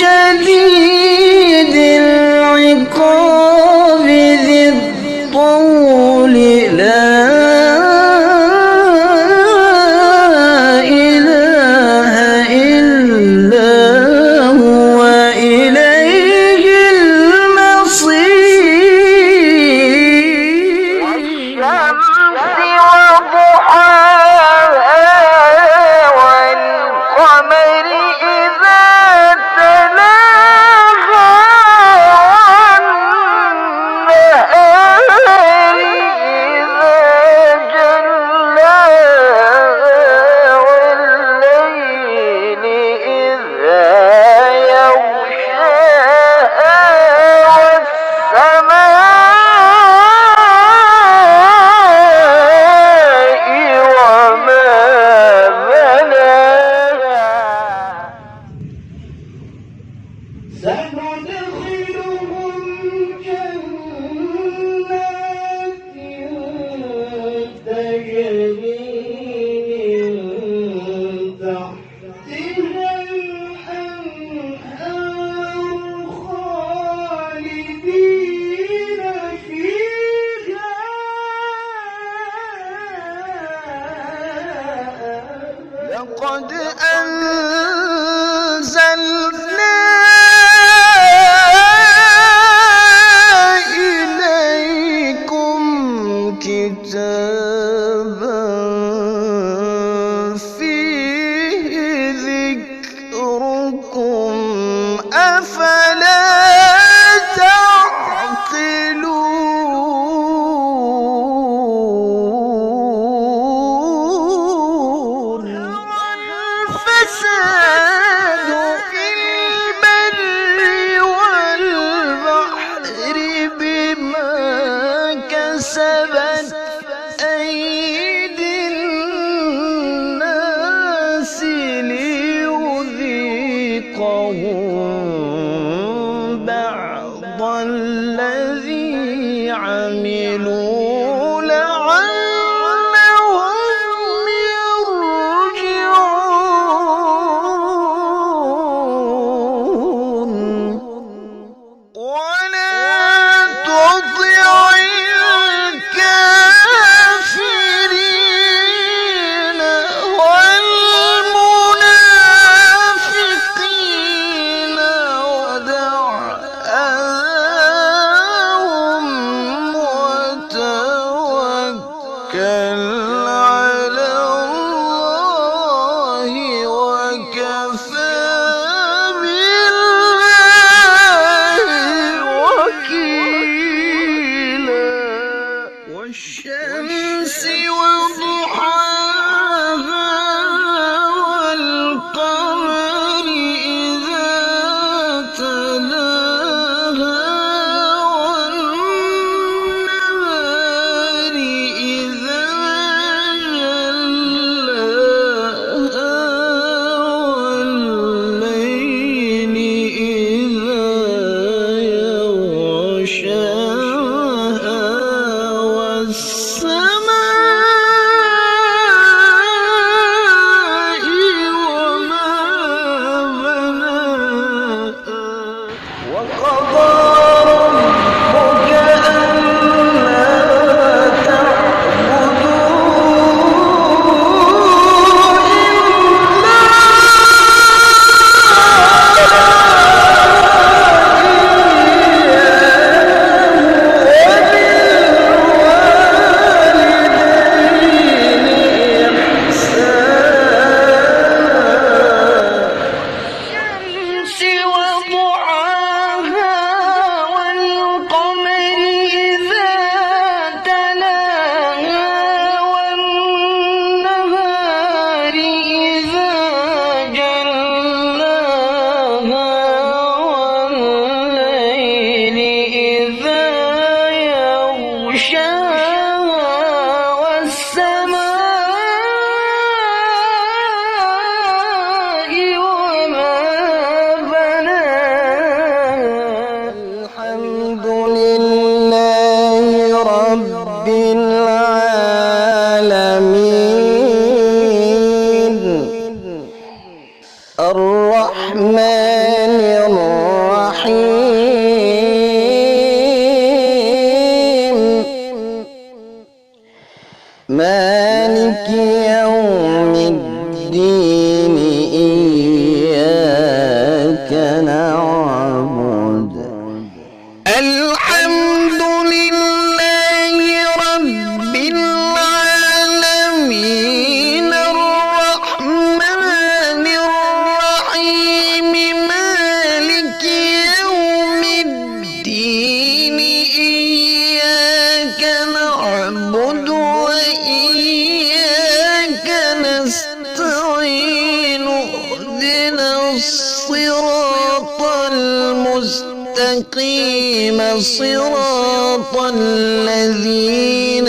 شديد العقاب ذي الطول لا إله إلا هو إليه المصير. والشمس وضحاها والقمر إذا تلاها والنهار إذا جلاها والليل إذا يغشاها والسماء وما بناها. سندخلهم جنات تجري من تحتها الأنهار خالدين فيها لقد أنزلنا إليكم كتابا فيه ذكركم أفلا تعقلون. الفساد في البر والبحر بما كسبت أيدي الناس ليذيقهم بعض الذي عملوا لعلهم يرجعون. ولا تطع الكافرين والمنافقين ودع أذاهم وتوكل على الله وكفى بالله وكيلا. والشمس وضحاها والقمر إذا تلاها والنهار إذا جلاها والليل إذا يغشاها والسماء وما بناها. وقضى ربك ألا الشمس وضحاها والقمر إذا تلاها والنهار إذا جلاها والليل إذا يغشاها والسماء وما بناها. الحمد لله رب العالمين الرحمن الرحيم الصراط المستقيم صراط الذين